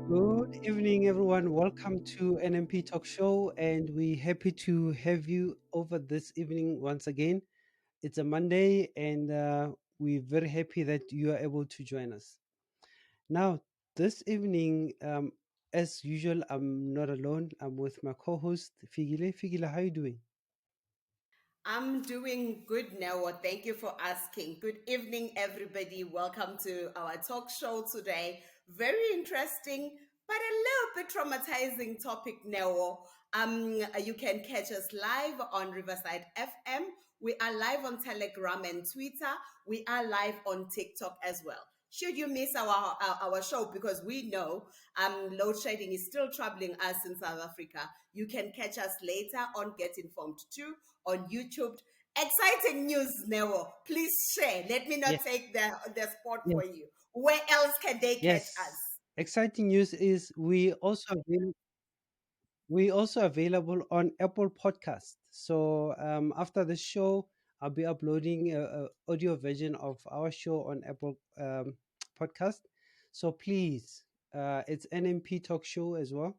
Good evening, everyone. Welcome to NMP Talk Show, and we're happy to have you over this evening once again. It's a Monday, and we're very happy that you are able to join us. Now, this evening, as usual, I'm not alone. I'm with my co-host Figile. Figile, how are you doing? I'm doing good now. Thank you for asking. Good evening, everybody. Welcome to our talk show today. Very interesting, but a little bit traumatizing topic now. You can catch us live on Riverside FM. We are live on Telegram and Twitter. We are live on TikTok as well. Should you miss our show, because we know load shedding is still troubling us in South Africa, you can catch us later on Get Informed too on YouTube. Exciting news, Nero. Please share. Let me Yes, not take the spot yes, for you. Where else can they catch us? yes. Exciting news is we also available on Apple Podcast. So after the show, I'll be uploading a audio version of our show on Apple Podcast. So please, it's NMP Talk Show as well.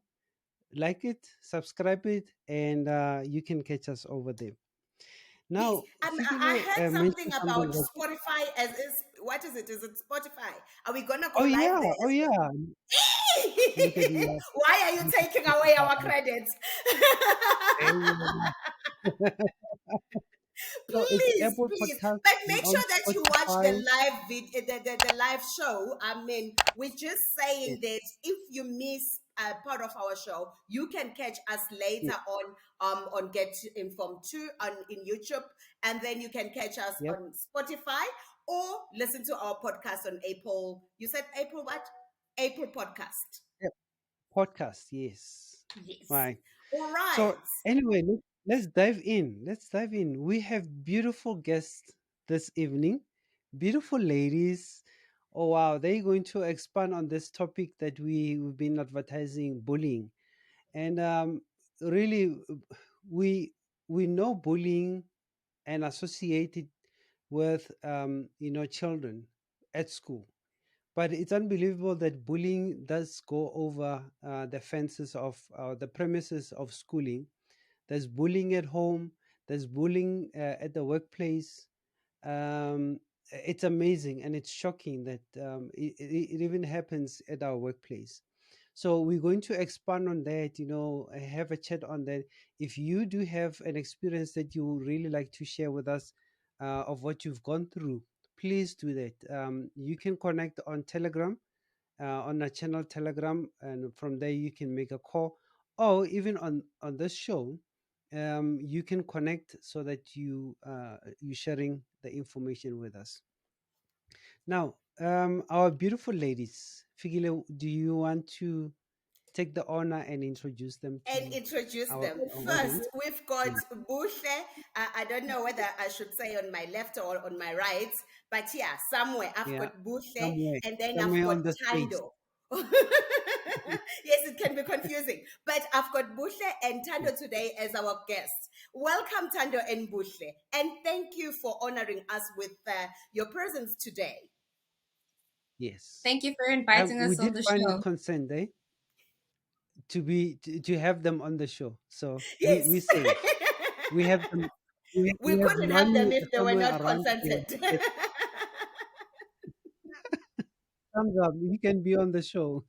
Like it, subscribe it, and you can catch us over there. Yes, Now, I Fikile heard something mentioned something about that, Spotify. As is, what is it? Is it Spotify? Are we gonna go oh live yeah, there oh as yeah, well? look at you. Why are you taking away our credits? So it's Please, Apple please, Podcast but and make on sure that you watch the Spotify. live the live show. I mean, we're just Yes, saying that if you miss part of our show, you can catch us yes, later on Get Informed too on in YouTube, and then you can catch us yep. on Spotify or listen to our podcast on Apple. You said April what? April Podcast. Podcast, yes. Yes. Right. All So right. anyway, let's dive in. Let's dive in. We have beautiful guests this evening. Beautiful ladies. Oh wow, they're going to expand on this topic that we've been advertising, bullying. And really we we know bullying and associate it with children at school. But it's unbelievable that bullying does go over the fences of the premises of schooling. There's bullying at home. There's bullying at the workplace. It's amazing and it's shocking that it even happens at our workplace. So we're going to expand on that. Have a chat on that. If you do have an experience that you would really like to share with us of what you've gone through, please do that. You can connect on Telegram, on our channel Telegram, and from there you can make a call, or even on this show, you can connect so that you sharing the information with us. Now, our beautiful ladies, Figile, do you want to take the honor and introduce them And to introduce our, them. our audience? First, we've got Yes. Bushle. I don't know whether I should say on my left or on my right, but yeah, somewhere I've Yeah, got Bushle somewhere, and then I've somewhere got on the stage. Tando. Yes, it can be confusing, but I've got Bushle and Yes. Tando today as our guests. Welcome, Tando and Bushle, and thank you for honoring us with your presence today. Yes. Thank you for inviting We us on did the finally show. consent, to have them on the show. So we Yes. we safe. We have them. We We have couldn't have them money if they were somewhere not around here. consented. It comes up. You can be on the show.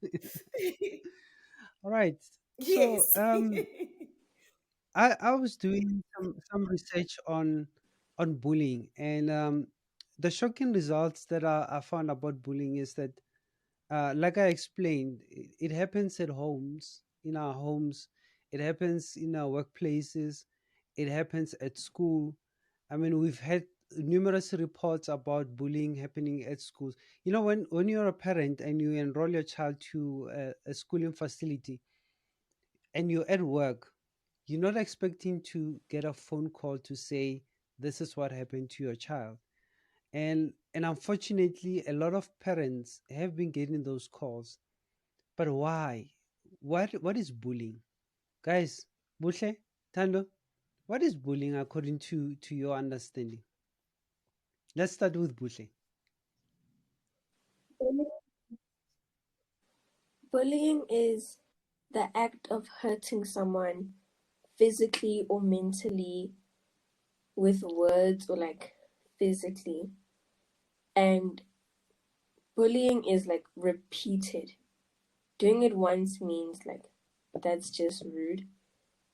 All right. So Yes. I was doing some research on bullying, and the shocking results that I found about bullying is that, like I explained, it happens at homes, in our homes, it happens in our workplaces, it happens at school. I mean, we've had numerous reports about bullying happening at schools. When you're a parent and you enroll your child to a schooling facility and you're at work, you're not expecting to get a phone call to say this is what happened to your child. And unfortunately, a lot of parents have been getting those calls. But why? What is bullying? Guys, Bushe, Tando, what is bullying according to your understanding? Let's start with Bushe. Bullying is the act of hurting someone physically or mentally with words or like physically. And bullying is like repeated. Doing it once means like that's just rude.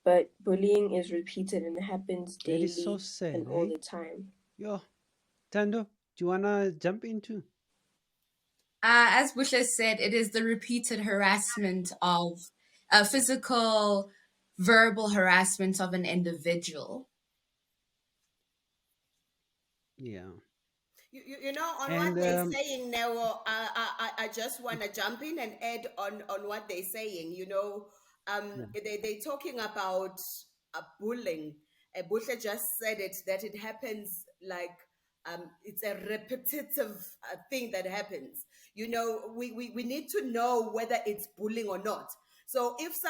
But bullying is repeated and it happens That is so daily and sad, all eh? the time. Yo, Tando, do you wanna jump into? As Busha said, it is the repeated harassment of physical, verbal harassment of an individual. Yeah. You know, on what And they're saying now, I just want to jump in and add on what they're saying. You know, yeah, they're talking about bullying. Busha just said it, that it happens like it's a repetitive thing that happens. You know, we need to know whether it's bullying or not. So if so,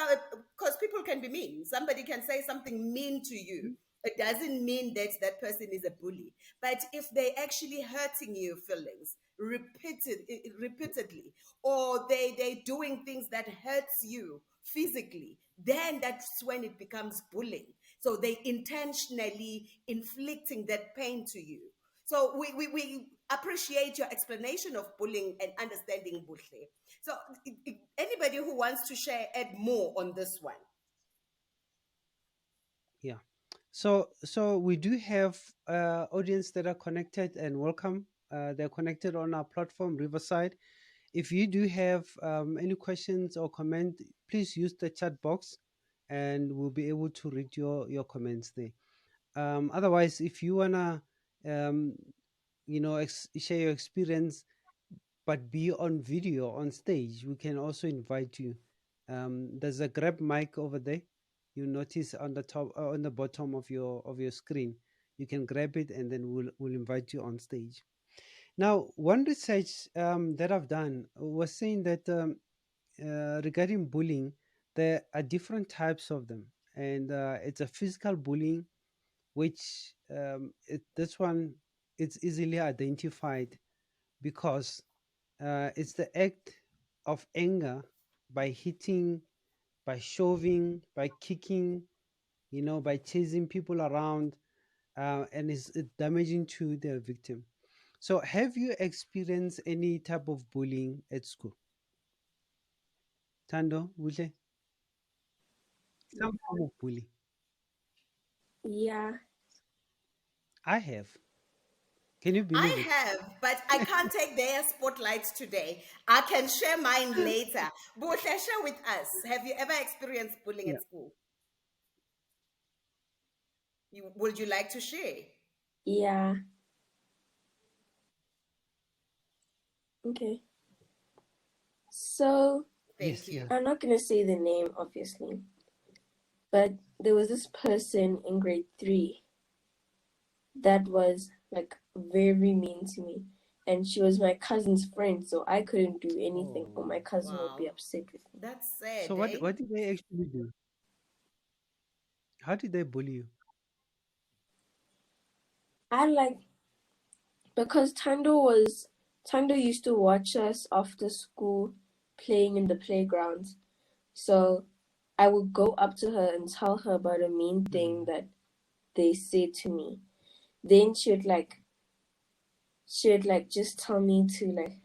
because people can be mean, somebody can say something mean to you. It doesn't mean that that person is a bully. But if they actually hurting your feelings repeatedly, or they doing things that hurts you physically, then that's when it becomes bullying. So they intentionally inflicting that pain to you. So we appreciate your explanation of bullying and understanding bullying. So anybody who wants to share, add more on this one. yeah. So we do have audience that are connected and welcome. They're connected on our platform Riverside. If you do have any questions or comment, please use the chat box, and we'll be able to read your comments there. Otherwise, if you wanna, um, share your experience, but be on video on stage, we can also invite you. There's a grab mic over there. You notice on the top, on the bottom of your screen. You can grab it, and then we'll invite you on stage. Now, one research that I've done was saying that regarding bullying, there are different types of them, and it's a physical bullying, which this one it's easily identified because it's the act of anger by hitting, by shoving, by kicking, by chasing people around, and it's damaging to the victim. So, have you experienced any type of bullying at school? Tando, Wule? Some form of bullying. Yeah. I have. Can you I believe it? have, but I can't take their spotlights today. I can share mine later. But share with us. Have you ever experienced bullying Yeah. at school? Would you like to share? Yeah. Okay. So Thank Yes, you. yeah. I'm not gonna say the name, obviously, but there was this person in grade 3 that was like very mean to me. And she was my cousin's friend, so I couldn't do anything, or Oh. my cousin would be Wow. upset with me. That's sad, So eh? what did they actually do? How did they bully you? I like because Tando used to watch us after school playing in the playground. So I would go up to her and tell her about a mean thing Mm. that they said to me. Then she would just tell me to like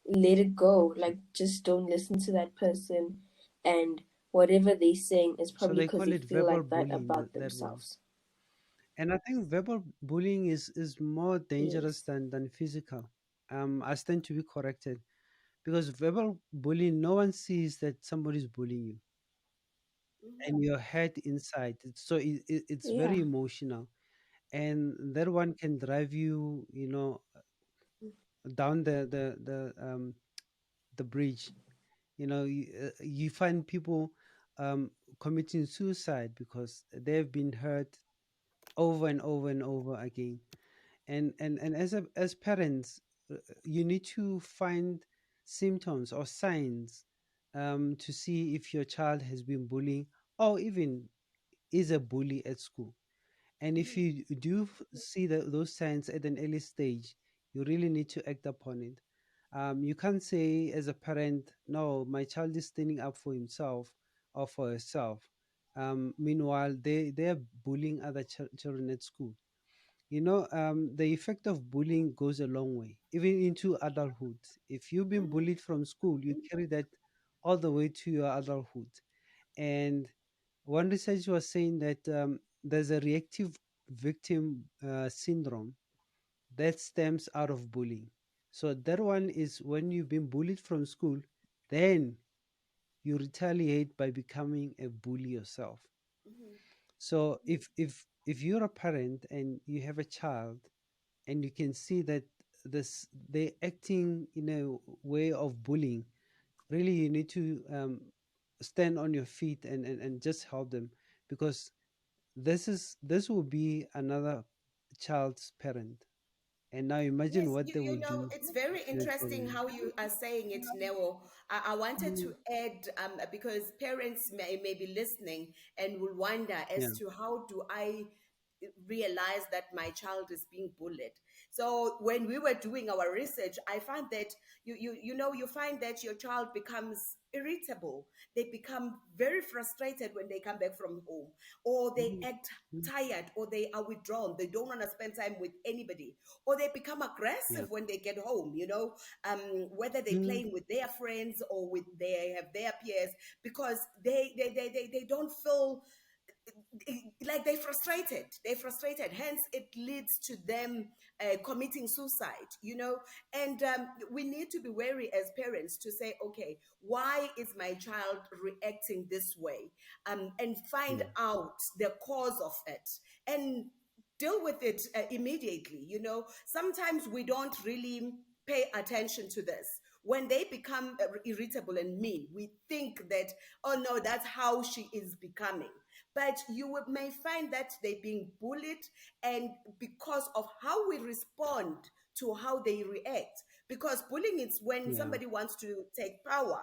let it go, like just don't listen to that person, and whatever they're saying is So probably they because call they it feel verbal like that bullying, about that one. themselves. And I think verbal bullying is more dangerous Yes. than physical. I stand to be corrected because verbal bullying, no one sees that somebody's bullying you, Mhm. and you're hurt inside. So it's Yeah. very emotional, and that one can drive you, down the bridge. You find people um, committing suicide because they've been hurt over and over and over again. And as parents, you need to find symptoms or signs to see if your child has been bullying or even is a bully at school. And if Mhm. you do see those signs at an early stage, you really need to act upon it. You can't say as a parent, no, my child is standing up for himself or for herself. Meanwhile, they are bullying other children at school. The effect of bullying goes a long way, even into adulthood. If you've been Mhm. bullied from school, you carry that all the way to your adulthood. And one research was saying that there's a reactive victim syndrome that stems out of bullying. So that one is when you've been bullied from school, then you retaliate by becoming a bully yourself. Mhm. So if you're a parent and you have a child and you can see that this they acting in a way of bullying, really you need to stand on your feet and just help them, because this will be another child's parent, and now imagine Yes, what they you will know, do it's very to the interesting children. how you are saying it, Neo. I wanted Mm, to add, because parents may be listening and will wonder yeah. as to how do I realize that my child is being bullied. So when we were doing our research, I found that you find that your child becomes irritable. They become very frustrated when they come back from home, or they Mhm, act mm, tired, or they are withdrawn. They don't want to spend time with anybody, or they become yeah. aggressive when they get home, whether they're Mm, playing with their friends or with their peers, because they don't feel like they're frustrated, hence it leads to them committing suicide, and we need to be wary as parents to say, okay, why is my child reacting this way, and find yeah. out the cause of it and deal with it immediately. Sometimes we don't really pay attention to this. When they become irritable and mean, we think that, oh no, that's how she is becoming. But may find that they're being bullied, and because of how we respond to how they react. Because bullying is when Yeah. somebody wants to take power,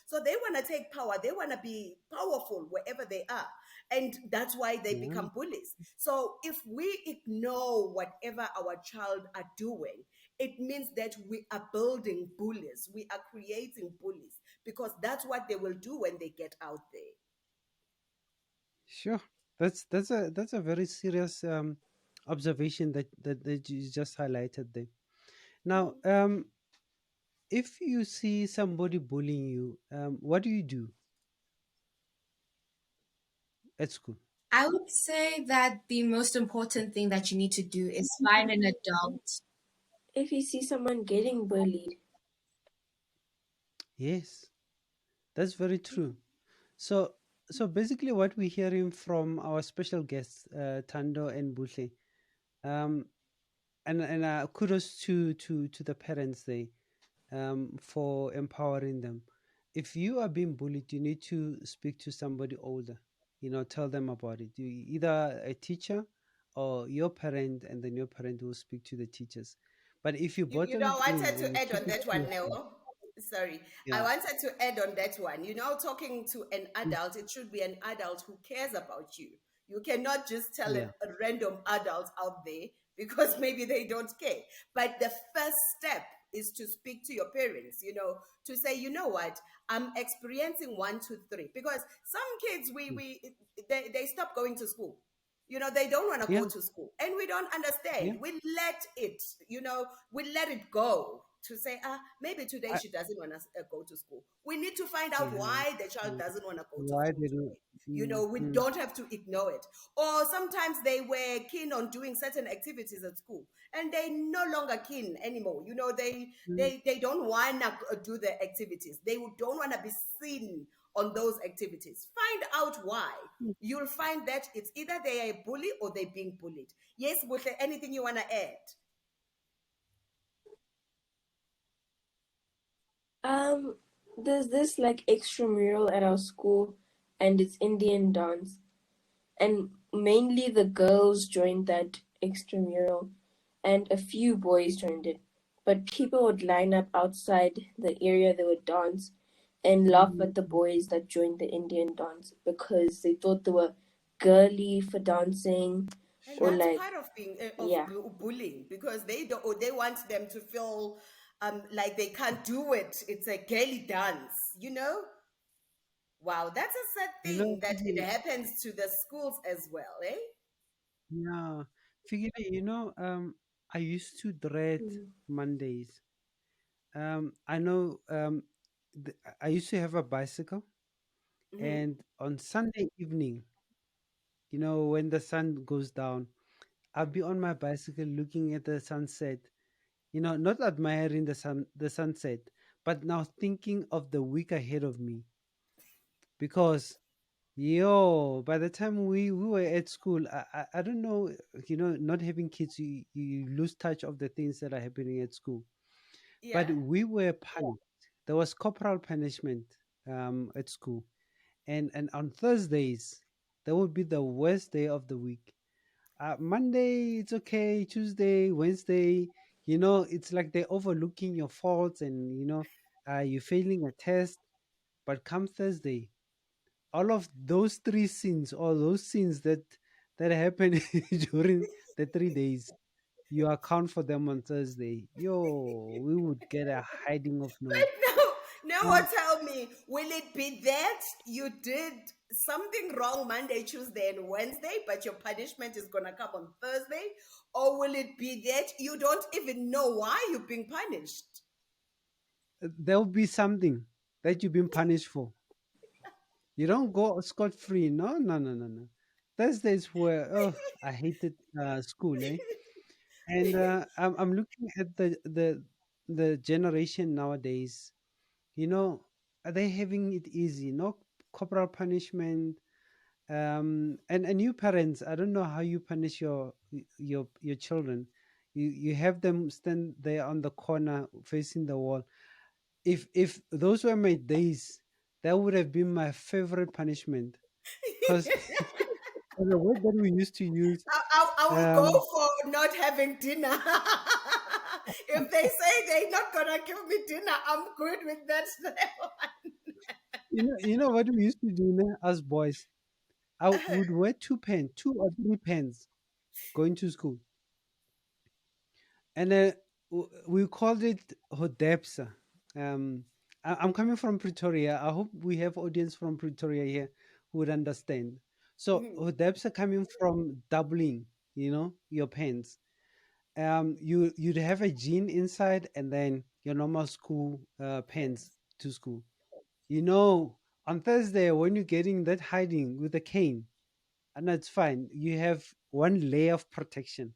so they want to take power, they want to be powerful wherever they are, and that's why they Yeah. become bullies. So if we ignore whatever our child are doing, it means that we are building bullies, we are creating bullies, because that's what they will do when they get out there. Sure. That's a very serious observation that you just highlighted there. Now, Mhm. if you see somebody bullying you, what do you do at school? I would say that the most important thing that you need to do is find an adult. If you see someone getting bullied, Yes, that's very true. So, so basically, what we're hearing from our special guests, Tando and Bushe, um, and kudos to the parents there, for empowering them. If you are being bullied, you need to speak to somebody older. Tell them about it. Either a teacher or your parent, and then your parent will speak to the teachers. But if you You bottle know, it I in wanted and to you add keep on it that to one, yourself, Neo. Sorry. I yeah, wanted to add on that one. Talking to an mm, adult, it should be an adult who cares about you. You cannot just tell yeah, a random adult out there because maybe they don't care. But the first step is to speak to your parents, to say, you know what, I'm experiencing one, two, three. Because some kids, mm, they stop going to school. They don't want to yeah, go to school, and we don't yeah. understand. We let it go, to say, maybe today I, she doesn't want to go to school. We need to find out yeah. why the child Mm. doesn't want to go to Why school they don't? today. Mm, We mm, don't have to ignore it. Or sometimes they were keen on doing certain activities at school, and they no longer keen anymore. mm, They don't want to do the activities. They don't want to be seen on those activities. Find out why. mm. You'll find that it's either they are a bully or they're being bullied. Yes, Butle, anything you want to add? um, there's this like extramural at our school, and it's Indian dance, and mainly the girls joined that extramural, and a few boys joined it. But people would line up outside the area they would dance and laugh Mm, at the boys that joined the Indian dance because they thought they were girly for dancing, And or that's like, part of being yeah. bullying, because they don't, or they want them to feel like they can't do it. It's a girly dance, you know? Wow, that's a sad You know, thing that it happens to the schools as well, eh? yeah, figure, I used to dread Mm. Mondays. I know, I used to have a bicycle, Hmm. and on Sunday evening, when the sun goes down, I'll be on my bicycle looking at the sunset, not admiring the sunset, but now thinking of the week ahead of me. Because, yo, by the time we were at school, I don't know, not having kids, you lose touch of the things that are happening at school. Yeah. But we were punished. There was corporal punishment at school. And on Thursdays, that would be the worst day of the week. Monday, it's okay. Tuesday, Wednesday, it's like they're overlooking your faults, and you're failing a test. But come Thursday, all of those three sins, or those sins that happen during the 3 days, you account for them on Thursday. Yo, we would get a hiding of no. But now Um, tell me, will it be that you did something wrong Monday, Tuesday, and Wednesday, but your punishment is gonna come on Thursday? Or will it be that you don't even know why you're being punished? there'll be something that you've been punished for. You don't go scot free. No, no, no, no, no. Thursdays where, oh, I hated school, eh? And I'm looking at the generation nowadays. Are they having it easy? No corporal punishment. And you parents, I don't know how you punish your children. You have them stand there on the corner facing the wall. If those were my days, that would have been my favorite punishment. Because the word that we used to use, I will go um, for not having dinner. If they say they're not gonna give me dinner, I'm good with that. you know what we used to do now as boys. I would wear two or three pens going to school, and we called it hodepsa. I'm coming from Pretoria. I hope we have audience from Pretoria here who would understand. So Mhm, hodepsa coming from doubling, your pens. You'd have a jean inside, and then your normal school pants to school. You know, on Thursday when you're getting that hiding with a cane, and that's fine. You have one layer of protection,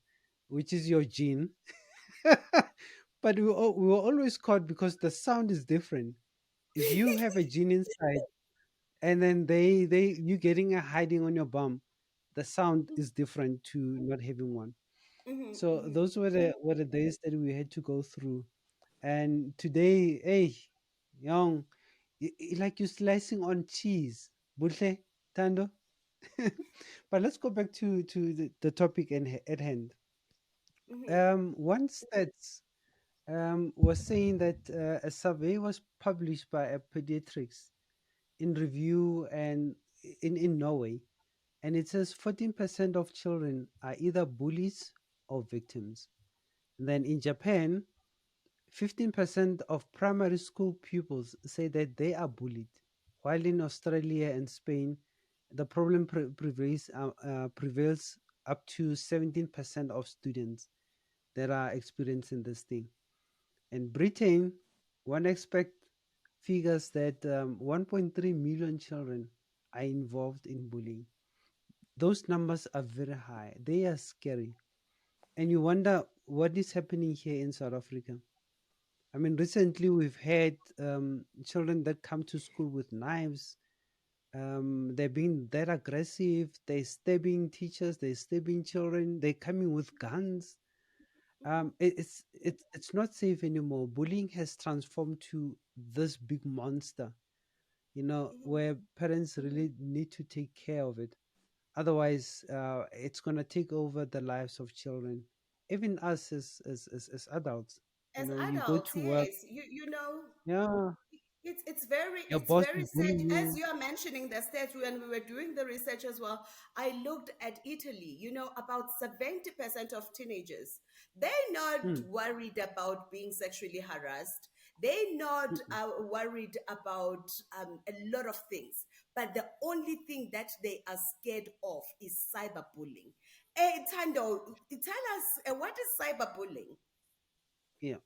which is your jean. But we were always caught because the sound is different. If you have a jean inside, and then they you getting a hiding on your bum, the sound is different to not having one. mhm, So mhm. those were the days that we had to go through. And today, hey, young, like you're slicing on cheese. Butle, Tando. But let's go back to the topic at hand. Mhm. One stats was saying that a survey was published by a pediatrics in review and in Norway, and it says 14% of children are either bullies or victims. And then in Japan, 15% of primary school pupils say that they are bullied, while in Australia and Spain, the problem prevails up to 17% of students that are experiencing this thing. In Britain, one expect figures that 1.3 million children are involved in bullying. Those numbers are very high. They are scary. And you wonder what is happening here in South Africa. I mean, recently we've had children that come to school with knives. They're being that aggressive. They're stabbing teachers. They're stabbing children. They're coming with guns. It's not safe anymore. Bullying has transformed to this big monster. Where parents really need to take care of it. Otherwise, it's gonna take over the lives of children, even us as adults. As You go adults, to work. yes, you know, Yeah. Your it's boss very is sad. bullying As you. you are mentioning the stats, when we were doing the research as well, I looked at Italy. You know, about 70% of teenagers, they're not Mm, worried about being sexually harassed. They're not mm, worried about a lot of things, but the only thing that they are scared of is cyberbullying. Hey, Tando, tell us what is cyberbullying? yeah.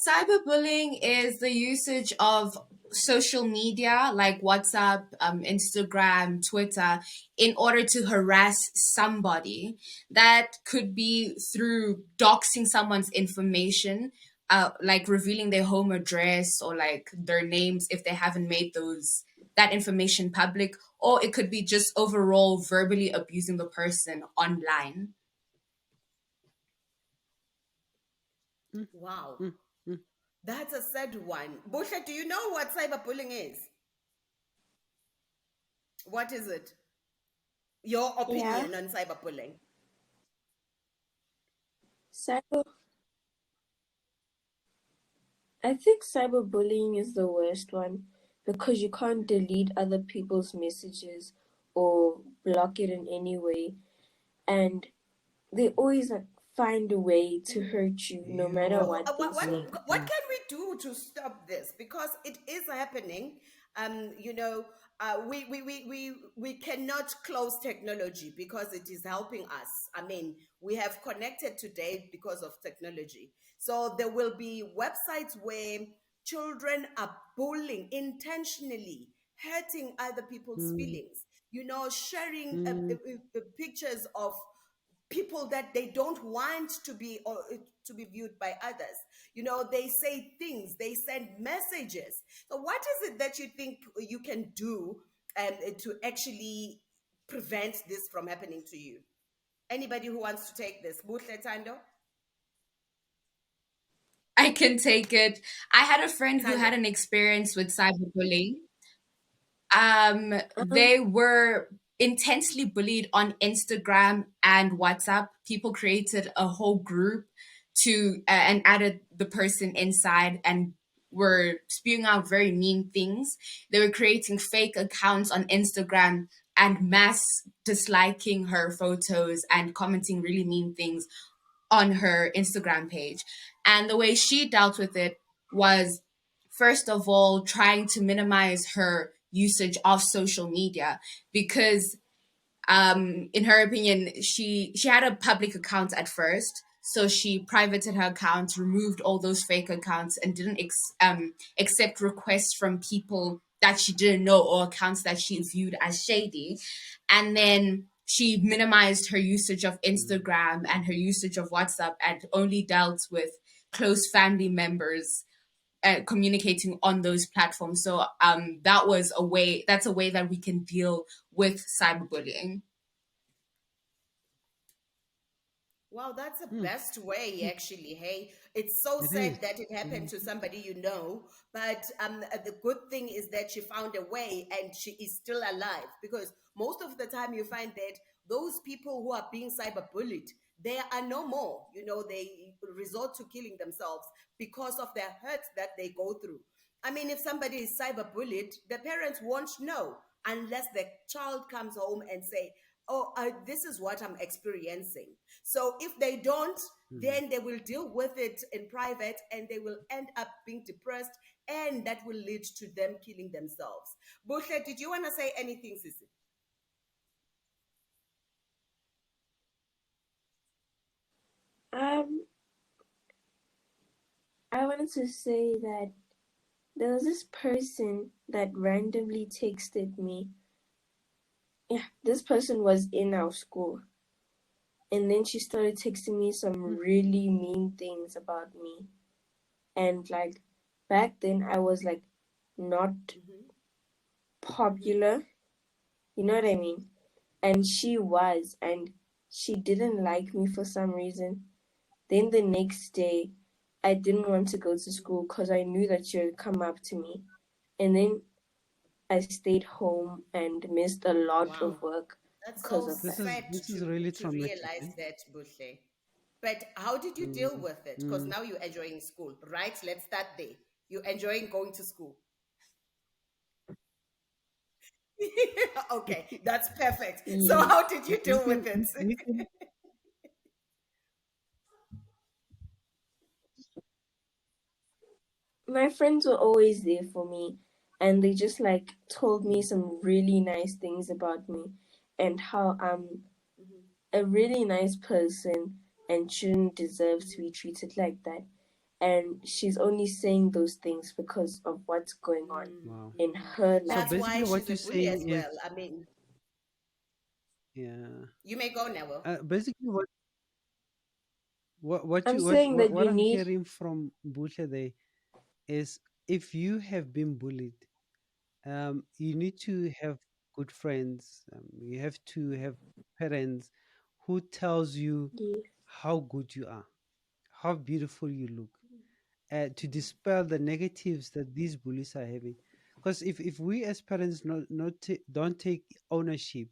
Cyberbullying is the usage of social media like WhatsApp, Instagram, Twitter, in order to harass somebody. That could be through doxing someone's information, like revealing their home address or like their names if they haven't made that information public, or it could be just overall verbally abusing the person online. Mm, Wow, mm, mm. that's a sad one. Busha, do you know what cyberbullying is? What is it? Your Yeah. opinion on cyberbullying? Cyber I think cyberbullying is the worst one because you can't delete other people's messages or block it in any way, and they always like find a way to hurt you no matter Yeah. what they What say. what can we do to stop this? Because it is happening. You know, we cannot close technology because it is helping us. I mean, we have connected today because of technology. So there will be websites where children are bullying intentionally, hurting other people's Mm, feelings. You know, sharing mm, pictures of people that they don't want to be or to be viewed by others. You know, they say things, they send messages. So what is it that you think you can do to actually prevent this from happening to you? Anybody who wants to take this? Buhle Tando? I can take it. I had a friend who Tando. had an experience with cyberbullying. Um, They were intensely bullied on Instagram and WhatsApp. People created a whole group to and added the person inside and were spewing out very mean things. They were creating fake accounts on Instagram and mass disliking her photos and commenting really mean things on her Instagram page. And the way she dealt with it was, first of all, trying to minimize her usage of social media because in her opinion, she had a public account at first, so she privated her account, removed all those fake accounts, and didn't accept requests from people that she didn't know or accounts that she viewed as shady. And then she minimized her usage of mm. Instagram and her usage of WhatsApp and only dealt with close family members communicating on those platforms. So that's a way that we can deal with cyberbullying. Wow, that's the Mm, best way, mm. actually. Hey, it's so It sad is. that it happened Mm, to somebody you know, but the good thing is that she found a way and she is still alive. Because most of the time, you find that those people who are being cyberbullied, they are no more. You know, they resort to killing themselves because of their hurt that they go through. I mean, if somebody is cyberbullied, the parents won't know unless the child comes home and say, "Oh, this is what I'm experiencing." So if they don't, mm. then they will deal with it in private and they will end up being depressed, and that will lead to them killing themselves. Bushle, did you want to say anything, Sisi? um, I wanted to say that there was this person that randomly texted me. Yeah, this person was in our school. And then she started texting me some Mm, really mean things about me. And like back then I was like not Mm-hmm. Mm-hmm. popular, you know what I mean? And she was, and she didn't like me for some reason. Then the next day, I didn't want to go to school because I knew that she would come up to me. And then I stayed home and missed a lot Wow, of work that's because so of This that. is sad this is really to traumatic. realize Eh? that, Bushle. But how did you deal Mm, with it? Because mm. now you're enjoying school, right? Let's start there. You enjoying going to school? Okay, that's perfect. So Yeah. how did you We deal with can, it? we can. My friends were always there for me, and they just like told me some really nice things about me and how I'm Mhm, a really nice person and shouldn't deserve to mhm, be treated like that. And she's only saying those things because of what's going on mm, Wow. in mm. her So life. That's why basically, what she's a you're bully saying as is, well. I mean, yeah. you may go now. Basically, I'm saying that what you I'm need, hearing from Busha there is, if you have been bullied, you need to have good friends. You have to have parents who tells you yeah, how good you are, how beautiful you look, to dispel the negatives that these bullies are having. Because if we as parents don't take ownership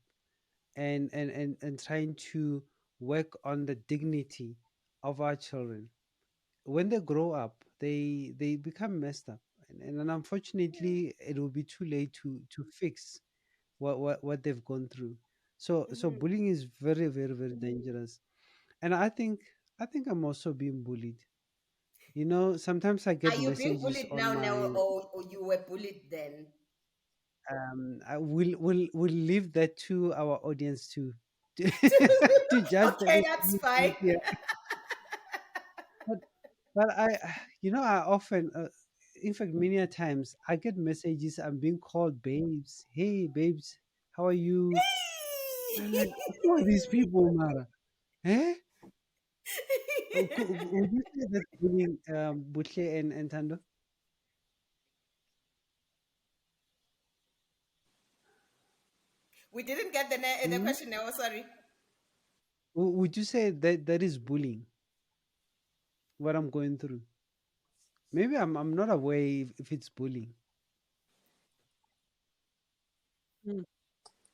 and trying to work on the dignity of our children, when they grow up, they become messed up, and unfortunately it will be too late to fix what they've gone through. So Mhm. bullying is very, very, very dangerous. And I think I'm also being bullied. Sometimes I Are get you being messages bullied on now, my. or you were bullied then? I will leave that to our audience to, to judge that Okay, that's information fine. here. But but I often, in fact, many a times I get messages. I'm being called babes. Hey, babes, how are you? And I'm like, who are these people, Mara? Eh? Would you say that's bullying, Butle and Tando? We didn't get the Hmm? question now. Sorry. Would you say that that is bullying? What I'm going through? Maybe I'm not aware if it's bullying. Mm.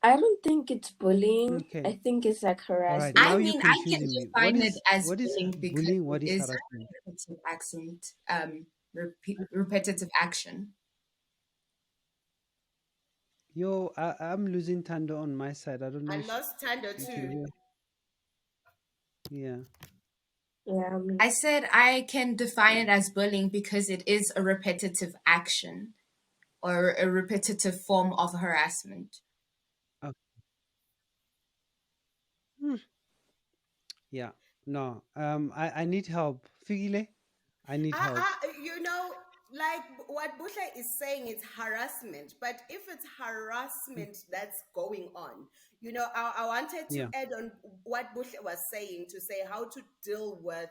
I don't think it's bullying. Okay. I think it's like All right. harassment. Now I you're mean, I can confusing me. What define it is as what is bullying because bullying? it What is is harassment? a repetitive accent, repetitive action. Yo, I'm losing Tando on my side. I don't know I if lost Tando you can too. hear. Yeah. Yeah, I mean, I said I can define it as bullying because it is a repetitive action or a repetitive form of harassment. Oh, hmm, yeah. No. I need help. Figile, I need help. Like what Busha is saying is harassment, but if it's Mm. harassment that's going on, I wanted to Yeah. add on what Busha was saying to say how to deal with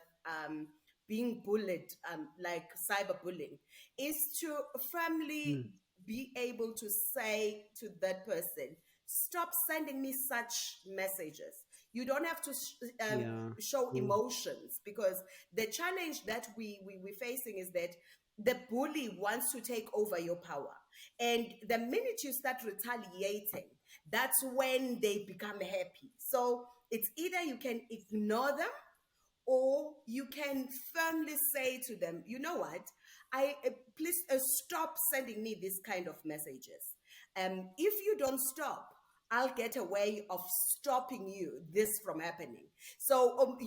being bullied, like cyberbullying, is to Mm. firmly be able to say to that person, stop sending me such messages. You don't have to Yeah. show Mm. emotions, because the challenge that we're facing is that the bully wants to take over your power. And the minute you start retaliating, that's when they become happy. So it's either you can ignore them, or you can firmly say to them, you know what, I please stop sending me this kind of messages. If you don't stop, I'll get a way of stopping you this from happening. So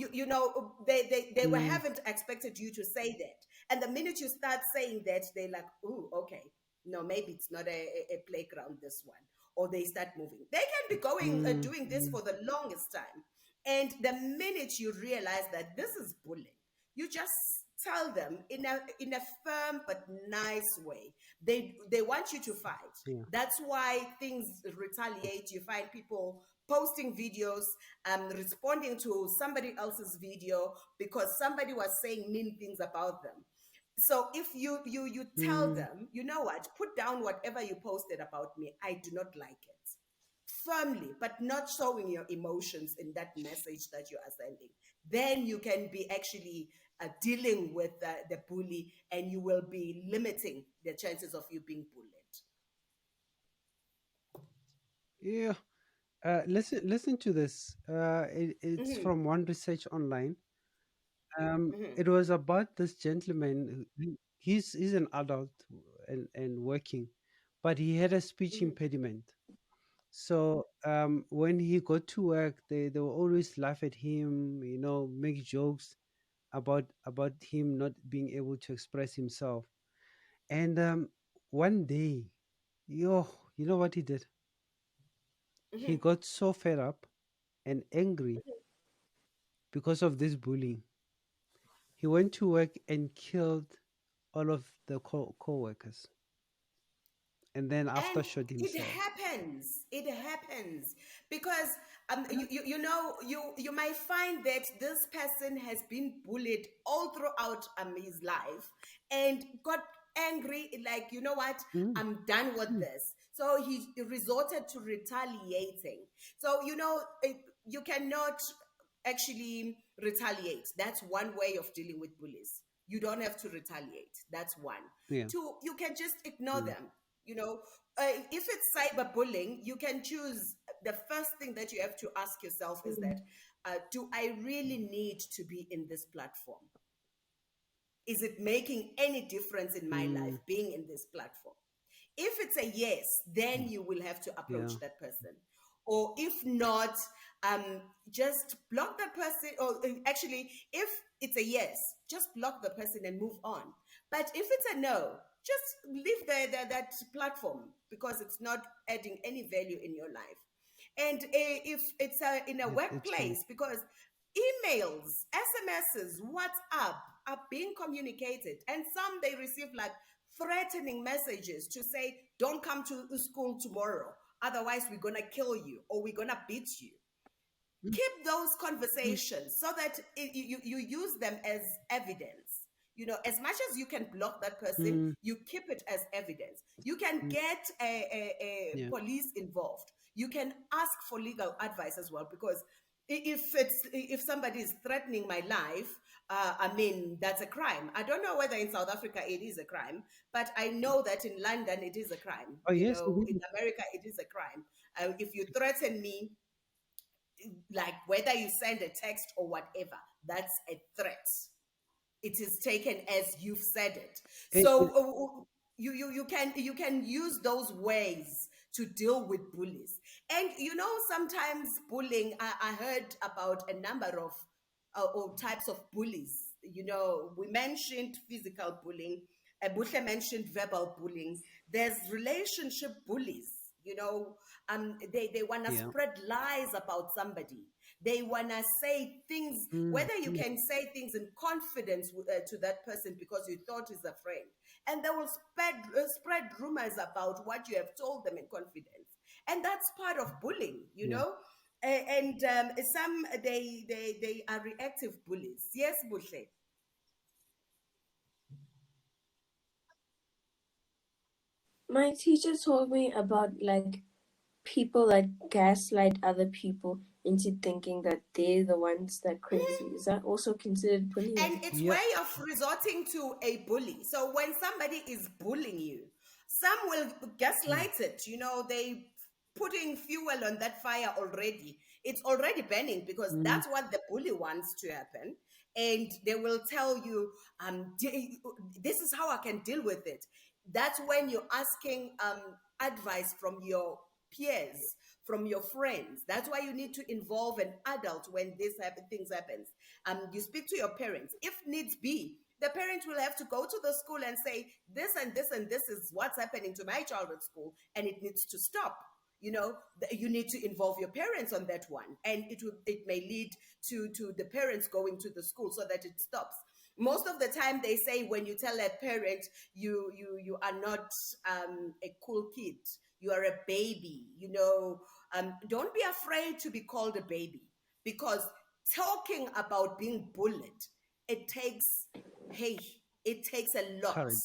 they were Mm. haven't expected you to say that, and the minute you start saying that, they're like, oh, okay, no, maybe it's not a playground, this one. Or they start moving. They can be going Mm. doing this Mm. for the longest time, and the minute you realize that this is bullying, you just tell them in a firm but nice way. They want you to fight. Yeah. That's why things retaliate. You find people posting videos, responding to somebody else's video because somebody was saying mean things about them. So if you tell Mm. them, you know what, put down whatever you posted about me, I do not like it, firmly, but not showing your emotions in that message that you are sending, then you can be actually dealing with the bully, and you will be limiting the chances of you being bullied. Yeah. Listen to this. It's Hmm. from one research online. Hmm. It was about this gentleman. he's an adult and working, but he had a speech Mhm. impediment. So when he got to work, they will always laugh at him, make jokes about him not being able to express himself. And one day, yo, you know what he did? He Mhm. got so fed up and angry because of this bullying. He went to work and killed all of the co-workers, and then after And shot it himself. happens. It happens because you might find that this person has been bullied all throughout his life and got angry, like, you know what, Mm, I'm done with mm, this. So he resorted to retaliating. So you cannot actually retaliate. That's one way of dealing with bullies. You don't have to retaliate. That's one. yeah. Two, you can just ignore Mm, them. You know, if it's cyberbullying, you can choose. The first thing that you have to ask yourself is that, do I really need to be in this platform? Is it making any difference in my life mm, being in this platform? If it's a yes, then you will have to yeah. approach that person. Or if not, just block that person. Or actually, if it's a yes, just block the person and move on. But if it's a no, just leave that platform because it's not adding any value in your life. And if it's in a It's true. workplace, because emails, SMSs, WhatsApp are being communicated, and some they receive like threatening messages to say, "Don't come to school tomorrow, otherwise we're gonna kill you or we're gonna beat you." Mm, Keep those mm, conversations so that you use them as evidence. You know, as much as you can block that person, mm, you keep it as evidence. You can mm, get a yeah. police involved. You can ask for legal advice as well, because if somebody is threatening my life, I mean, that's a crime. I don't know whether in South Africa it is a crime, but I know that in London it is a crime. Oh You yes, it know, in is. America it is a crime. If you threaten me, like whether you send a text or whatever, that's a threat. It is taken as you've said it. And, So you can use those ways to deal with bullies. And sometimes bullying, I heard about a number of or types of bullies. We mentioned physical bullying. Buhle mentioned verbal bullying. There's relationship bullies. They want to yeah. spread lies about somebody. They want to say things, Mm, whether you mm, can say things in confidence to that person because you thought he's a friend. And they will spread rumors about what you have told them in confidence. And that's part of bullying, you yeah. know? And some, they are reactive bullies. Yes, Bushe. My teacher told me about like people that gaslight other people into thinking that they're the ones that crazy. Is that also considered And bullying? it's Yeah. way of resorting to a bully. So when somebody is bullying you, some will Mm, gaslight it. They putting fuel on that fire already. It's already burning because mm, that's what the bully wants to happen. And they will tell you, this is how I can deal with it. That's when you're asking advice from your peers, from your friends. That's why you need to involve an adult when things happens. You speak to your parents. If needs be, the parents will have to go to the school and say, this and this and this is what's happening to my child at school, and it needs to stop. You need to involve your parents on that one, and it may lead to the parents going to the school so that it stops. Most of the time they say when you tell a parent you are not a cool kid, you are a baby. Don't be afraid to be called a baby, because talking about being bullied, it takes, hey, it takes a lot. courage.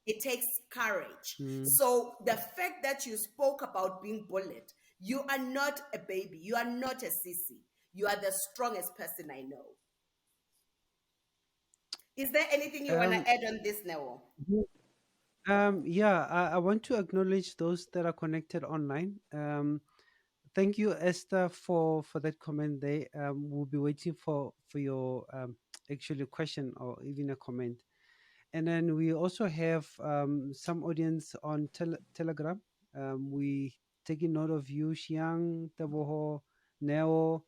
It takes courage. Mm, So the fact that you spoke about being bullied, you are not a baby, you are not a sissy, you are the strongest person I know. Is there anything you want um, to add on this, Neo? yeah, yeah, I want to acknowledge those that are connected online. Thank you, Esther, for that comment there. We'll be waiting for your actually question or even a comment. And then we also have some audience on Telegram. We taking note of you, Xiang, Taboho, Neo.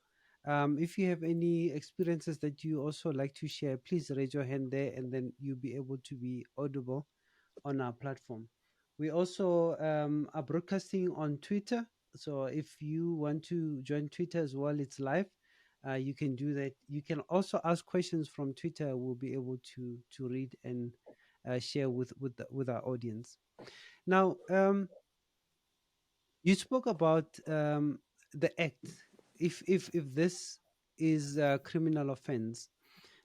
If you have any experiences that you also like to share, please raise your hand there, and then you'll be able to be audible on our platform. We also are broadcasting on Twitter. So if you want to join Twitter as well, it's live. You can do that. You can also ask questions from Twitter. We'll be able to read and share with our audience. Now, you spoke about the act. If this is a criminal offense,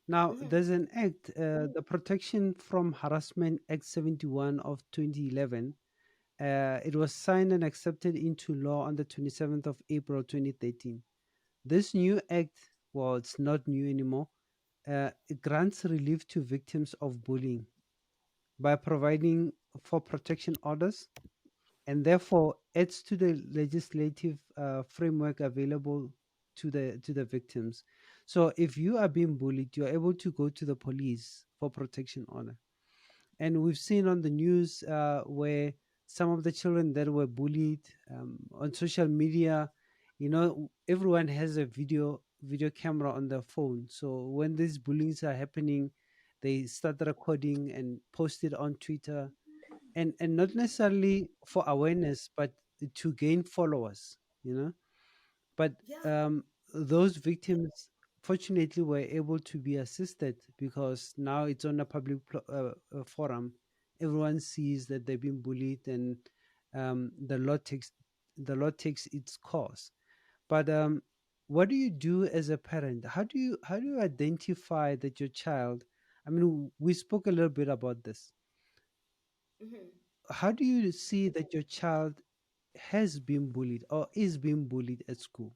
now, Mhm. there's an act, the Protection from Harassment Act 71 of 2011. It was signed and accepted into law on the 27th of April 2013. This new act, well, it's not new anymore. It grants relief to victims of bullying by providing for protection orders, and therefore adds to the legislative framework available to the victims. So if you are being bullied, you're able to go to the police for protection order. And we've seen on the news where some of the children that were bullied on social media, everyone has a video camera on their phone. So when these bullies are happening, they start recording and post it on Twitter, and not necessarily for awareness, but to gain followers, but Yeah. those victims fortunately were able to be assisted, because now it's on a public forum. Everyone sees that they've been bullied, and the law takes its course. But what do you do as a parent? How do you identify that your child, I mean, we spoke a little bit about this. Mhm. How do you see that your child has been bullied or is being bullied at school?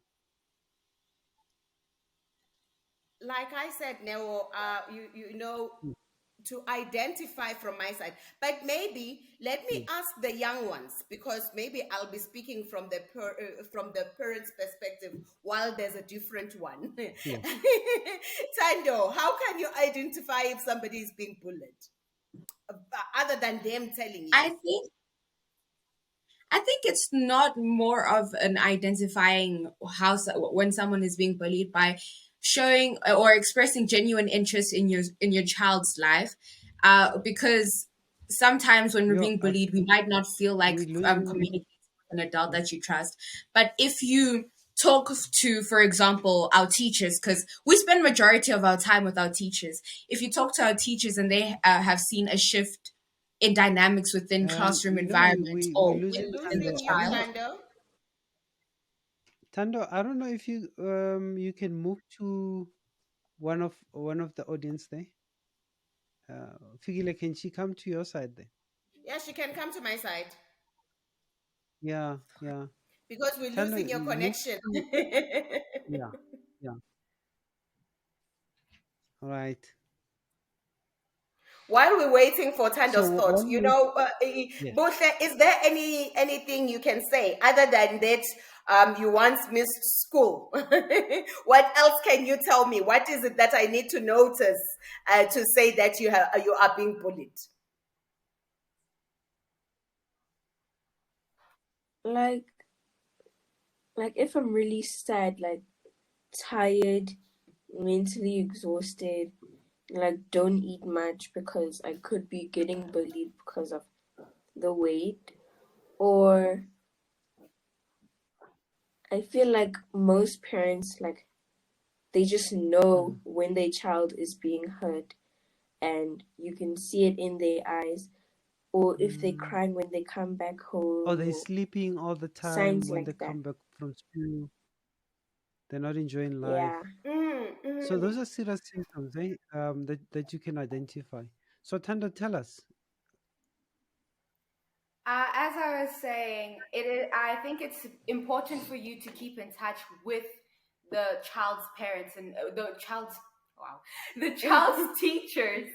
Like I said, Neo, you know, Mm, to identify from my side, but maybe let me yes, ask the young ones, because maybe I'll be speaking from the from the parents' perspective, while there's a different one. yes. Tando, how can you identify if somebody is being bullied, uh, other than them telling you? I think I think it's not more of an identifying when someone is being bullied by showing or expressing genuine interest in your child's life, because sometimes when we're Yo, being bullied, we might not feel like we losing. communicating with an adult Mm, that you trust. But if you talk to, for example, our teachers, because we spend majority of our time with our teachers. If you talk to our teachers and they have seen a shift in dynamics within classroom we environments we we or We're losing within the Tando. losing I you, don't child. know, Tando. Tando. I don't know if you can move to one of the audience there. Figile, can she come to your side there? Yeah, she can come to my side, Yeah, yeah. because we're Tando, losing your move connection. to, yeah, yeah. Right. While we're waiting for So Tando's thoughts, while we wait, yes. Bose, is there anything you can say other than that? You once missed school. What else can you tell me? What is it that I need to notice to say that you are being bullied? Like if I'm really sad, like tired, mentally exhausted, like don't eat much because I could be getting bullied because of the weight, or I feel like most parents, like, they just know Mhm. when their child is being hurt, and you can see it in their eyes, or if they're Mm. crying when they come back Or home, they or sleeping all the time signs when they like that. come back from school. They're not enjoying life. Yeah. So Mm. those are serious symptoms, that you can identify. So Tanda, tell us. As I was saying, it is. I think it's important for you to keep in touch with the child's parents and the child's wow, the child's teachers,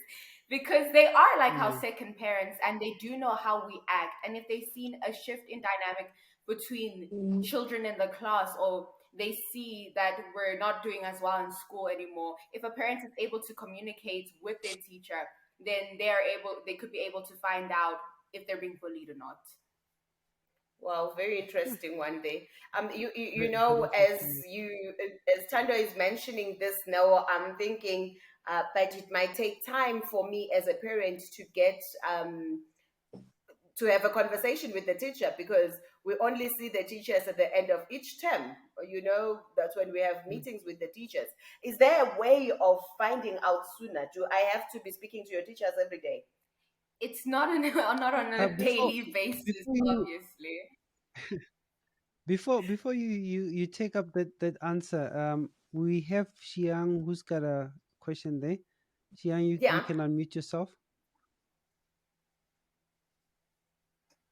because they are like our Yeah. second parents and they do know how we act. And if they've seen a shift in dynamic between Mm, children in the class, or they see that we're not doing as well in school anymore, if a parent is able to communicate with their teacher, then they could be able to find out if they're being bullied or not. Wow, very interesting one day. You Very, know, very interesting. as Tando is mentioning this now, I'm thinking, but it might take time for me as a parent to get to have a conversation with the teacher, because we only see the teachers at the end of each term. You know, that's when we have meetings with the teachers. Is there a way of finding out sooner? Do I have to be speaking to your teachers every day? It's not not on a Before daily basis, before you obviously. before you take up that answer, we have Xiang who's got a question there. Xiang, you Yeah. can unmute yourself.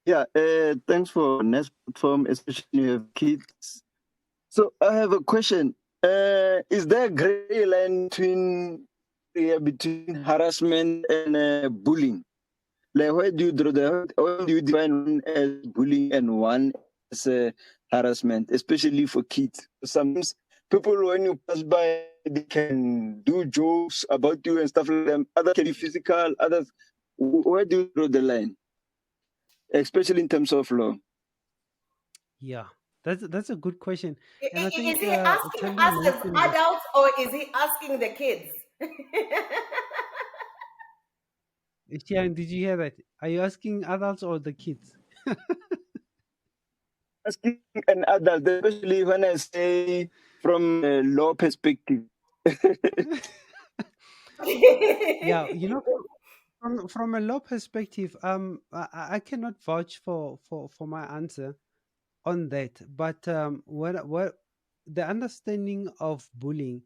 Yeah, thanks for next platform, especially you have kids. So I have a question. Is there a gray line between harassment and bullying? Like, where do you define one as bullying and one as harassment, especially for kids? Sometimes people, when you pass by, they can do jokes about you and stuff like that. Others can be physical. Others, where do you draw the line, especially in terms of law? Yeah, that's a good question, and I Is think he asking Tando us as mentioned it. adults, or is he asking the kids? Xiang, did you hear that? Are you asking adults or the kids? Asking an adult, especially when I say from a law perspective. Yeah, you know, from a law perspective, I cannot vouch for my answer on that. But what the understanding of bullying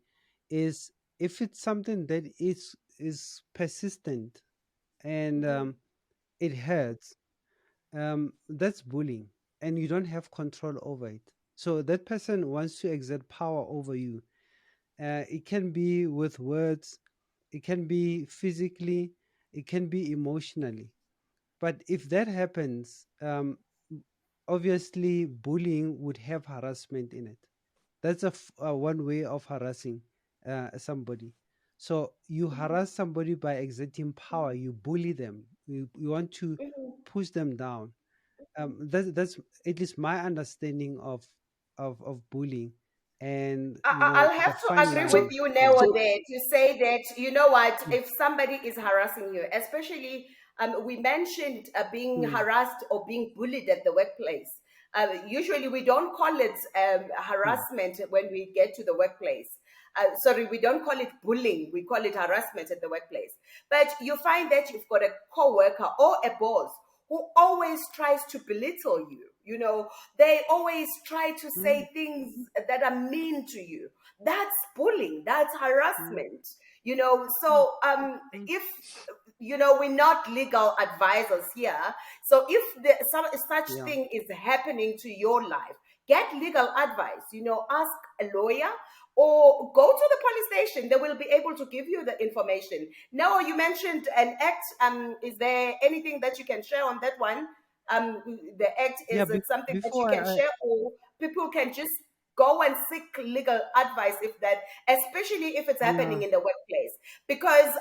is, if it's something that is persistent and Mhm. it hurts, that's bullying, and you don't have control over it. So that person wants to exert power over you. It can be with words, it can be physically, it can be emotionally. But if that happens, obviously bullying would have harassment in it. That's one way of harassing somebody. So you harass somebody by exerting power, you bully them, you want to Mhm. push them down. That's at least my understanding of bullying, and I'll the have to fine agree So, with line you, from Neo, it. so there to say that, you know what, Mm, if somebody is harassing you, especially we mentioned being mm, harassed or being bullied at the workplace. Usually we don't call it mm, harassment when we get to the workplace. Sorry, we don't call it bullying, we call it harassment at the workplace. But you find that you've got a co-worker or a boss who always tries to belittle you. You know, they always try to mm, say things that are mean to you. That's bullying, that's mm, harassment. You know, mm, so mm. if you know, we're not legal advisors here, so if such Yeah. thing is happening to your life, get legal advice. You know, ask a lawyer or go to the police station. They will be able to give you the information. Now, you mentioned an act. Is there anything that you can share on that one? The act, Yeah. is it something that you Before can I share, or people can just go and seek legal advice, if that, especially if it's happening yeah. in the workplace? Because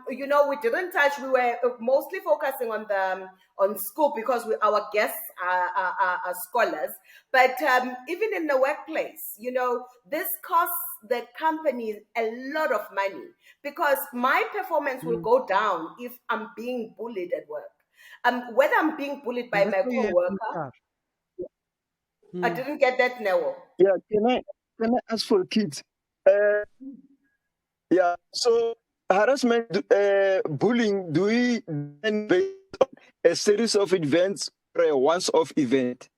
you know, we didn't touch, we were mostly focusing on the on school, because our guests are scholars. But even in the workplace, you know, this costs the company a lot of money, because my performance will Mm. go down if I'm being bullied at work. Whether I'm being bullied And by that's my why you have coworker, HR. I Mm. didn't get that, Noel. yeah, can I ask for kids? Uh, yeah. So harassment, bullying. Do we then based on a series of events or a once-off event?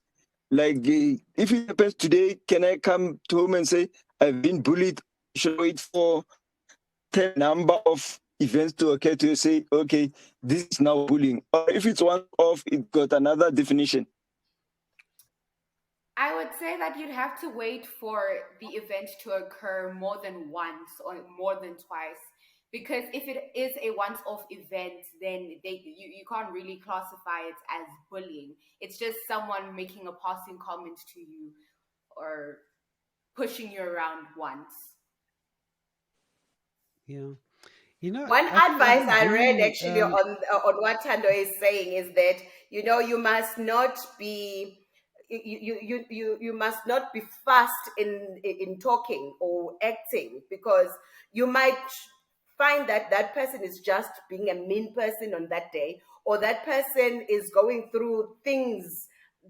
Like, if it happens today, can I come to home and say I've been bullied? Should I wait for the number of events to occur to say, okay, this is now bullying? Or if it's one off, it got another definition. I would say that you'd have to wait for the event to occur more than once or more than twice. Because if it is a once-off event, then you can't really classify it as bullying. It's just someone making a passing comment to you or pushing you around once. Yeah. You know, One I advice think I read bullying. actually on what Tando is saying is that you must not be you must not be fast in talking or acting, because you might find that that person is just being a mean person on that day, or that person is going through things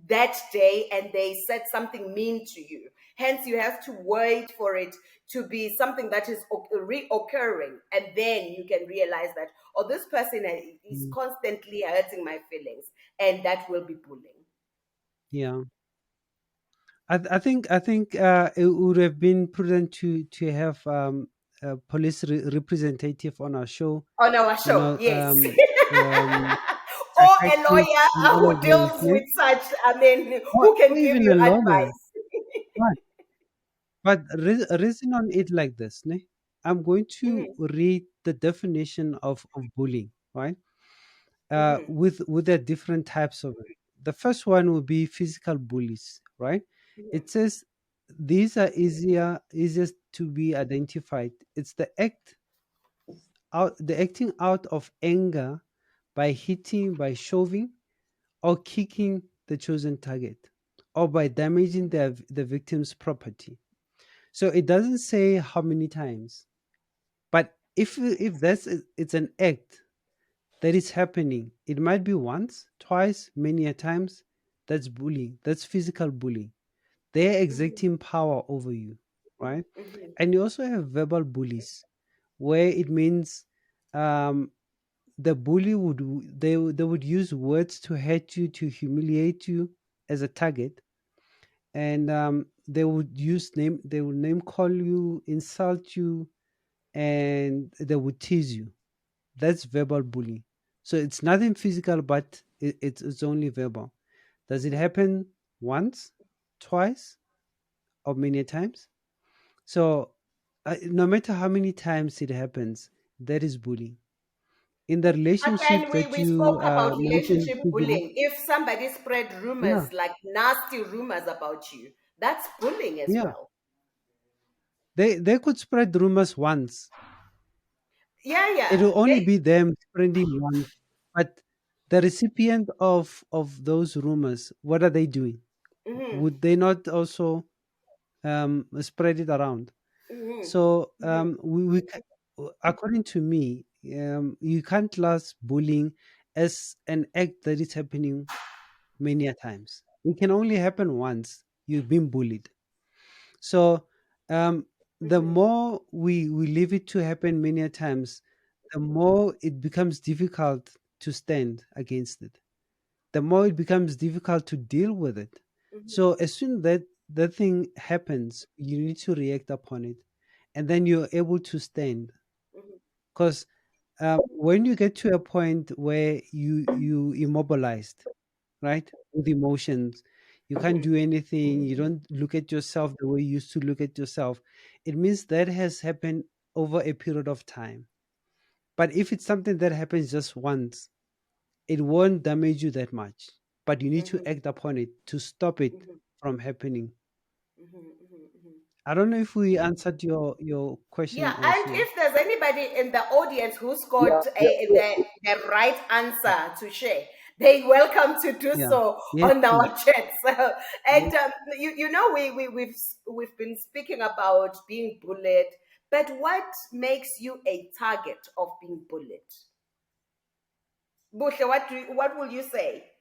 that day and they said something mean to you. Hence, you have to wait for it to be something that is reoccurring, and then you can realize that, oh, this person is Mm, constantly hurting my feelings, and that will be bullying. yeah, I think it would have been prudent to have a police representative on our show. On our You show, know, yes. um, Or a psychiatrists lawyer and all who of those. deals Yeah? with such, I mean, who Or can give even you a lawyer. advice. Right. But reason on it like this, ne? I'm going to Mhm, read the definition of bullying, right? mhm, With the different types of it. The first one will be physical bullies, right? mhm, It says these are easiest to be identified. It's the acting out of anger by hitting, by shoving, or kicking the chosen target, or by damaging the victim's property. So it doesn't say how many times, but if it's an act that is happening, it might be once, twice, many a times. That's bullying. That's physical bullying. They're mhm, exerting power over you, right? mhm, And you also have verbal bullies, where it means um, the bully they would use words to hurt you, to humiliate you as a target, and they would name call you, insult you, and they would tease you. That's verbal bullying. So it's nothing physical, but it's only verbal. Does it happen once, twice, or many times? So no matter how many times it happens, that is bullying. In the But relationship then that we you spoke about mentioned, relationship Sujana, bullying. If somebody spread yeah, rumors, like nasty rumors about you, that's bullying as yeah, well. they could spread rumors once. Yeah, It yeah. will only They. be them spreading once, but the recipient of those rumors, what are they doing? Mhm, Would they not also spread it around? mhm, So mhm, according to me, you can't class bullying as an act that is happening many a times. It can only happen once. You've been bullied. So um, the mhm, more we leave it to happen many a times, the more it becomes difficult to stand against it. The more it becomes difficult to deal with it. mhm, So as soon that that thing happens, you need to react upon it, and then you're able to stand. mhm, Because when you get to a point where you immobilized, right, with emotions, you can't mhm, do anything. You don't look at yourself the way you used to look at yourself. It means that has happened over a period of time. But if it's something that happens just once, it won't damage you that much. But you need to mhm, act upon it to stop it mhm, from happening. mhm, mhm, mhm. I don't know if we answered your Yeah, question and also. if there's anybody in the audience who's Yeah, got yeah, the right answer to share, they welcome to do Yeah. so Yes, on our please. chat. So, and Yes. you know we've been speaking about being bullied, but what makes you a target of being bullied? Buhle, what will you say?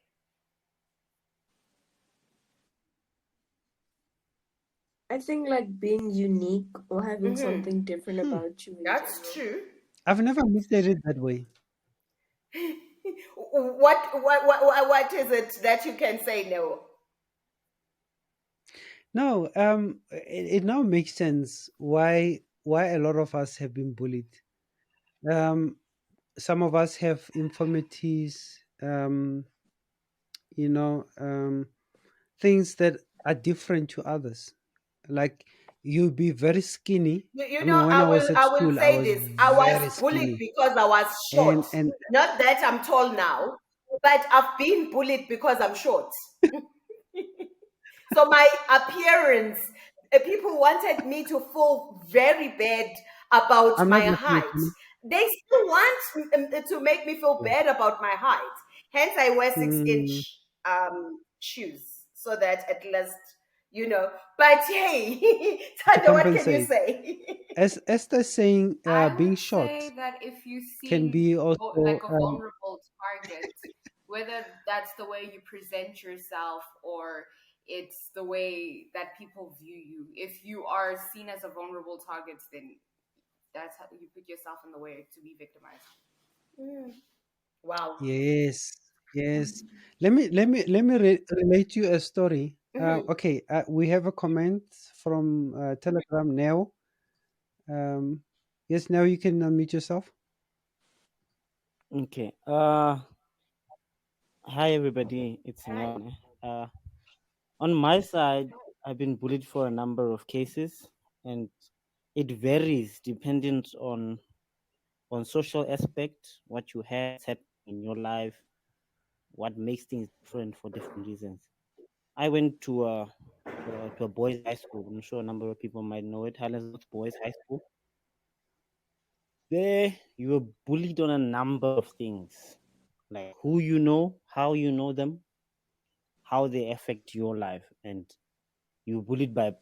I think like being unique or having Mm-hmm. something different Hmm. about you in That's general. true. I've never looked at it that way. What is it that you can say no? No, it now makes sense why a lot of us have been bullied. Um, some of us have infirmities, you know, things that are different to others. Like you'll be very skinny. You I know, mean, when I was at I will school, I say was this. I was very bullied skinny, because I was short. and Not that I'm tall now, but I've been bullied because I'm short. So my appearance, people wanted me to feel very bad about I'm my not laughing at height. you. they still want to make me feel bad about my height. Hence, I wear 6 Mm, inch shoes so that at least, you know. But hey, to Tanda, what can you compensate. say? As Esther saying, I being would short say that if you can seem be also like a vulnerable target, whether that's the way you present yourself or it's the way that people view you, if you are seen as a vulnerable target, then that's how you put yourself in the way to be victimized. Mm. Wow. yes, yes. Let me relate you a story. Mhm. Okay, we have a comment from Telegram now. Yes, now you can unmute yourself. Okay. Hi everybody. It's Hi. Nene. On my side, I've been bullied for a number of cases, and it varies dependent on social aspect, what you have happening in your life, what makes things different for different reasons. I went to a boys' high school. I'm sure a number of people might know it. Highlands Boys High School. There, you were bullied on a number of things, like who you know, how you know them, how they affect your life, and you're bullied by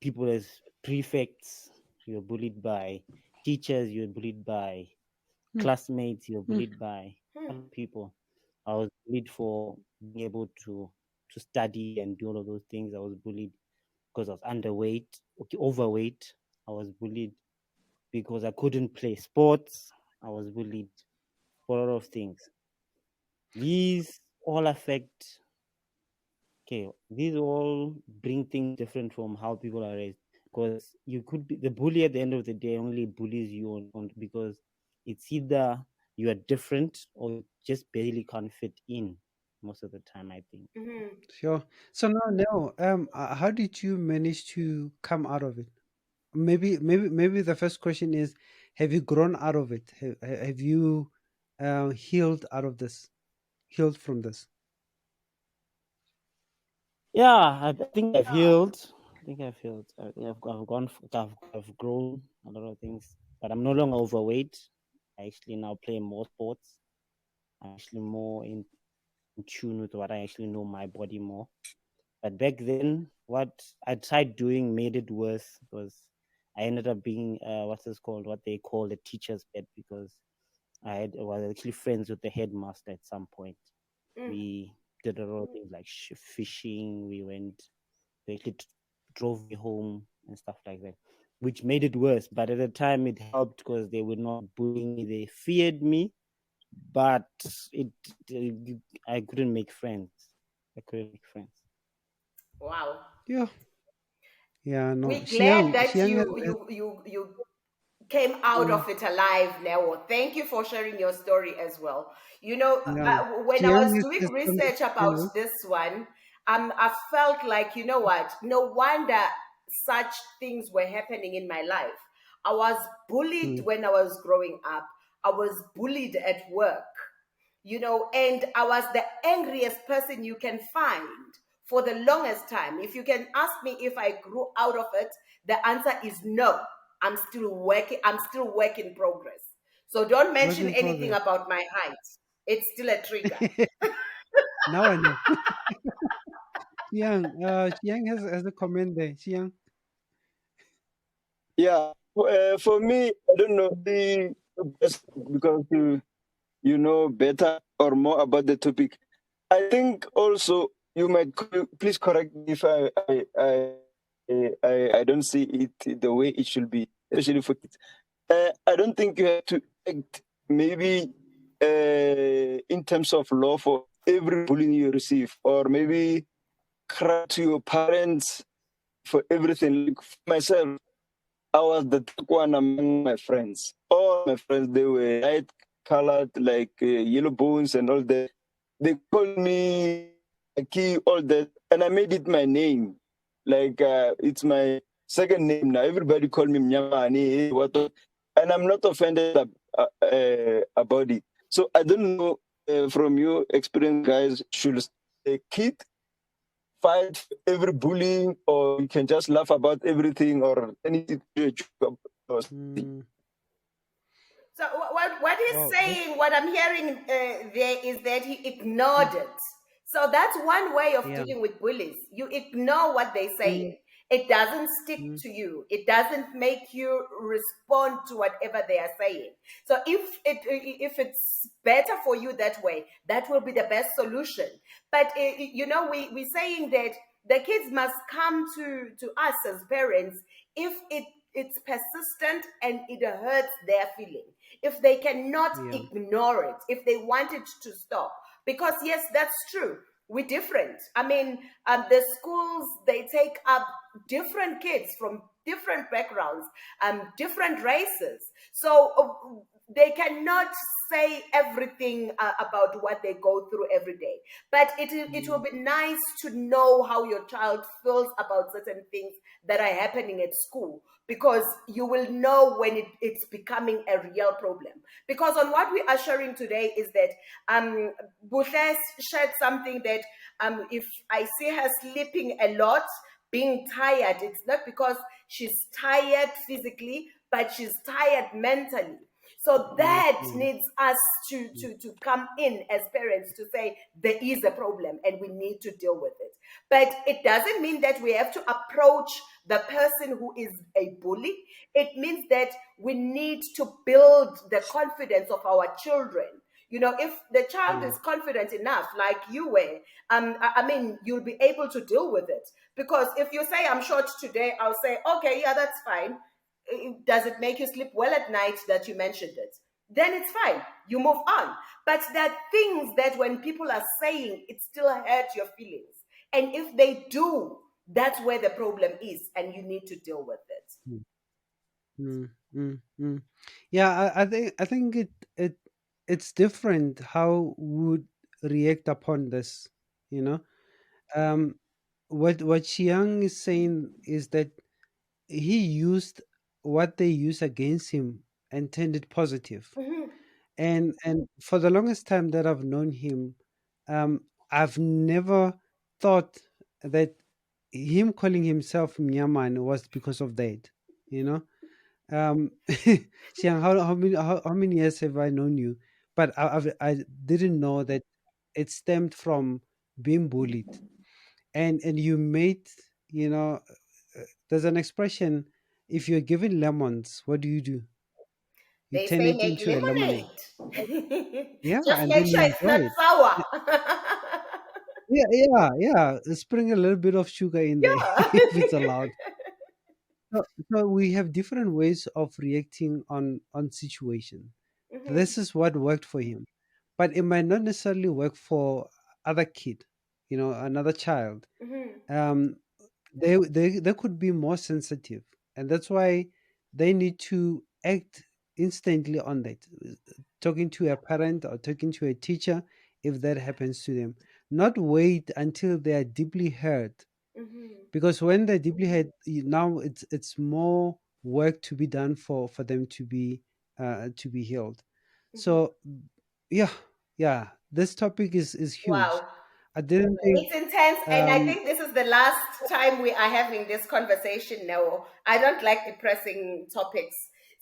people as prefects, you're bullied by teachers, you're bullied by Hmm, classmates, you're hmm. bullied by Hmm. other people. I was bullied for being able to study and do all of those things. I was bullied because I was underweight, okay, overweight. I was bullied because I couldn't play sports. I was bullied for a lot of things. These all affect. Okay, these all bring things different from how people are raised. Because you could be the bully at the end of the day only bullies you on because it's either you are different or you just barely can't fit in most of the time, I think. Mhm. Sure. So now, how did you manage to come out of it? Maybe the first question is, have you grown out of it? Have you healed out of this? Healed from this? Yeah, I think I've healed. I think I've healed. I think I've gone. I've grown a lot of things, but I'm no longer overweight. I actually now play more sports. I'm actually more in tune with what I actually know my body more. But back then, what I tried doing made it worse because I ended up being what's this called? What they call the teacher's pet because was actually friends with the headmaster at some point. Mm. We did a lot of things like fishing. They actually drove me home and stuff like that, which made it worse. But at the time, it helped because they were not bullying me; they feared me. But it, I couldn't make friends. I couldn't make friends. Wow. Yeah. Yeah. No. We're glad that Xiang you came out yeah. of it alive, Neo. Thank you for sharing your story as well. You know, Yeah. when I Xiang was has doing some research about experience. this one, I felt like, you know what? No wonder such things were happening in my life. I was bullied Hmm. when I was growing up. I was bullied at work, you know, and I was the angriest person you can find for the longest time. If you can ask me if I grew out of it, the answer is no. I'm still work in progress. So don't Work mention in anything progress. about my height. It's still a trigger. Now I know. Xiang has a comment there. Xiang. Yeah. For me, I don't know the best because you know better or more about the topic. I think also you might please correct me if I don't see it the way it should be, especially for kids. I don't think you have to act maybe in terms of law for every bullying you receive, or maybe cry to your parents for everything. Like for myself, I was the dark one among my friends. All my friends, they were light colored, like yellow bones and all that. They called me Aki, all that, and I made it my name. Like it's my second name now. Everybody call me Mnyamani, what, and I'm not offended about it. So I don't know from your experience, guys, should a kid fight every bullying, or you can just laugh about everything, or anything. Hmm. So what he's Wow. saying, what I'm hearing there is that he Mm, ignored it. So that's one way of yeah. dealing with bullies. You ignore what they're Mm, saying. It doesn't stick mm, to you. It doesn't make you respond to whatever they are saying. So if it's better for you that way, that will be the best solution. But we're saying that the kids must come to us as parents if it's persistent and it hurts their feeling, if they cannot yeah. ignore it, if they want it to stop. Because, yes, that's true. We're different. I mean, the schools, they take up different kids from different backgrounds, different races. So they cannot say everything about what they go through every day. But it will Mm, be nice to know how your child feels about certain things that are happening at school, because you will know when it's becoming a real problem. Because on what we are sharing today is that Buches shared something that if I see her sleeping a lot, being tired, it's not because she's tired physically, but she's tired mentally. So that emotionally. needs us to, Mm, to, to come in as parents to say there is a problem and we need to deal with it. But it doesn't mean that we have to approach the person who is a bully. It means that we need to build the confidence of our children. If the child yeah. is confident enough, like you were, I mean, you'll be able to deal with it. Because if you say, I'm short today, I'll say, okay, yeah, that's fine. Does it make you sleep well at night that you mentioned it? Then it's fine. You move on. But there are things that when people are saying, it still hurts your feelings. And if they do, that's where the problem is, and you need to deal with it. Mm, mm, mm, mm. Yeah, I think it's different how would react upon this, you know. Um what Chiang is saying is that he used what they use against him and turned it positive. Mhm. And for the longest time that I've known him, I've never thought that him calling himself Myaman was because of that, you know. Xiang, how many years have I known you? But I didn't know that it stemmed from being bullied, and you made, you know, there's an expression: if you're given lemons, what do? You They turn say it make into a lemonade. lemonade. Yeah, Just and make then sure you it's not enjoy it. sour. Yeah, yeah, yeah. Sprinkle a little bit of sugar in there Yeah. if it's allowed. So we have different ways of reacting on situation. Mhm, This is what worked for him, but it might not necessarily work for other kid, another child. mhm. Um, they could be more sensitive, and that's why they need to act instantly on that. Talking to a parent or talking to a teacher if that happens to them. Not wait until they are deeply hurt, Mhm, because when they're deeply hurt, now it's more work to be done for them to be healed. mhm. So yeah, yeah, this topic is huge. Wow. I didn't think It's intense, and I um think this is the last time we are having this conversation now. I don't like depressing topics.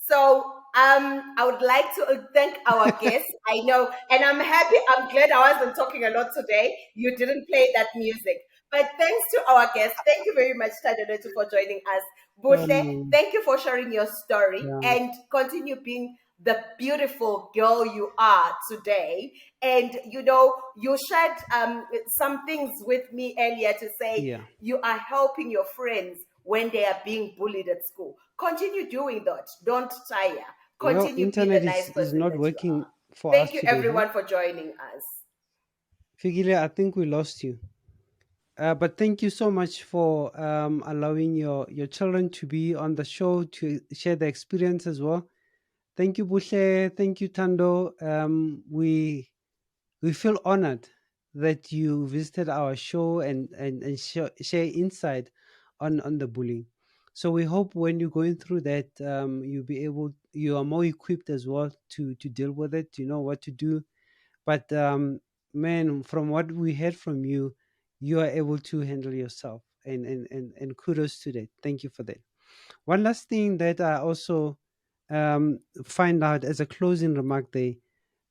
So I would like to thank our guests. I know, and I'm happy, I'm glad I wasn't talking a lot today. You didn't play that music. But thanks to our guests. Thank you very much, Tadanotu, for joining us. Butle, um, thank you for sharing your story yeah, and continue being the beautiful girl you are today. And you shared some things with me earlier to say yeah. you are helping your friends when they are being bullied at school. Continue doing that. Don't tire. Well, Continue be internet the nice is person not that you are. working for us Thank you today, huh? everyone for joining us. Figile, I think we lost you. But thank you so much for allowing your children to be on the show to share the experience as well. Thank you, Bushe. Thank you, Tando. We feel honored that you visited our show and share insight on the bullying. So we hope when you're going through that, you are more equipped as well to deal with it. You know what to do. But man, from what we heard from you, you are able to handle yourself, and kudos to that. Thank you for that. One last thing that I also find out as a closing remark there,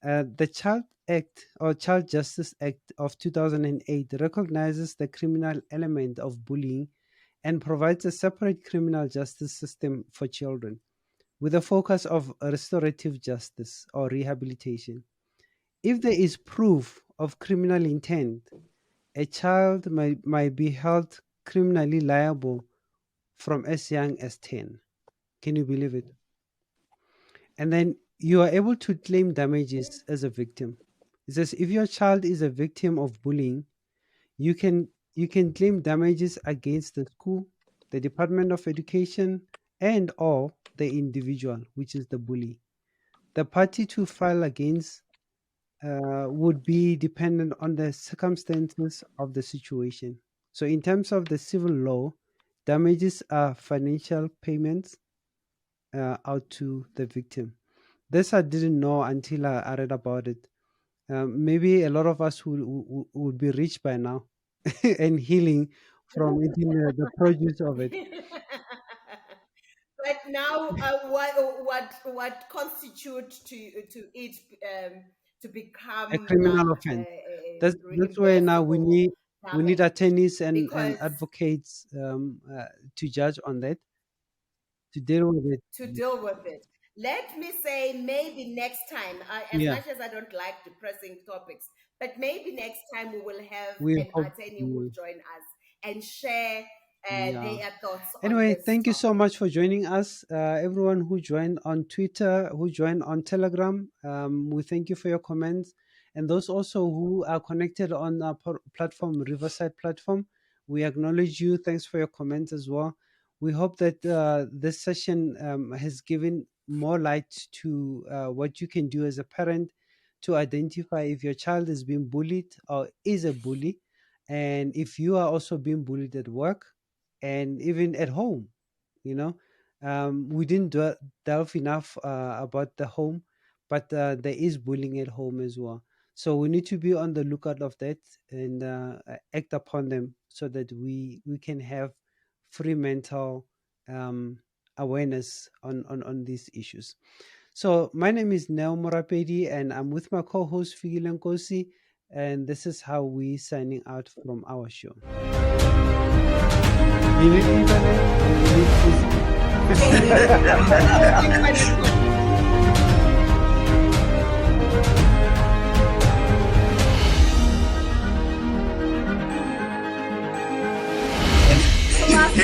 the Child Act or Child Justice Act of 2008 recognizes the criminal element of bullying and provides a separate criminal justice system for children with a focus of restorative justice or rehabilitation. If there is proof of criminal intent, a child might be held criminally liable from as young as 10. Can you believe it? And then you are able to claim damages as a victim. It says if your child is a victim of bullying, you can claim damages against the school, the Department of Education, and or the individual, which is the bully. The party to file against would be dependent on the circumstances of the situation. So, in terms of the civil law, damages are financial payments out to the victim. This I didn't know until I read about it. Maybe a lot of us would be rich by now and healing from eating the produce of it. But now, what constitutes to it to A become criminal offense. That's where now we need damage? attorneys and Because advocates to judge on that, to deal with it. to deal with it. Let me say, maybe next time, as Yeah, much as I don't like depressing topics, but maybe next time we will have we an hope. attorney who will join us and share Yeah. their thoughts on Anyway, this thank you so topic. much for joining us. Everyone who joined on Twitter, who joined on Telegram, we thank you for your comments. And those also who are connected on our platform, Riverside platform, we acknowledge you. Thanks for your comments as well. We hope that this session has given more light to what you can do as a parent to identify if your child is being bullied or is a bully, and if you are also being bullied at work and even at home. You know, we didn't delve enough about the home, but there is bullying at home as well. So we need to be on the lookout of that and act upon them so that we can have free mental awareness on these issues. So my name is Neo Morapedi, and I'm with my co-host Figile Nkosi, and this is how we signing out from our show. You need internet? You need So last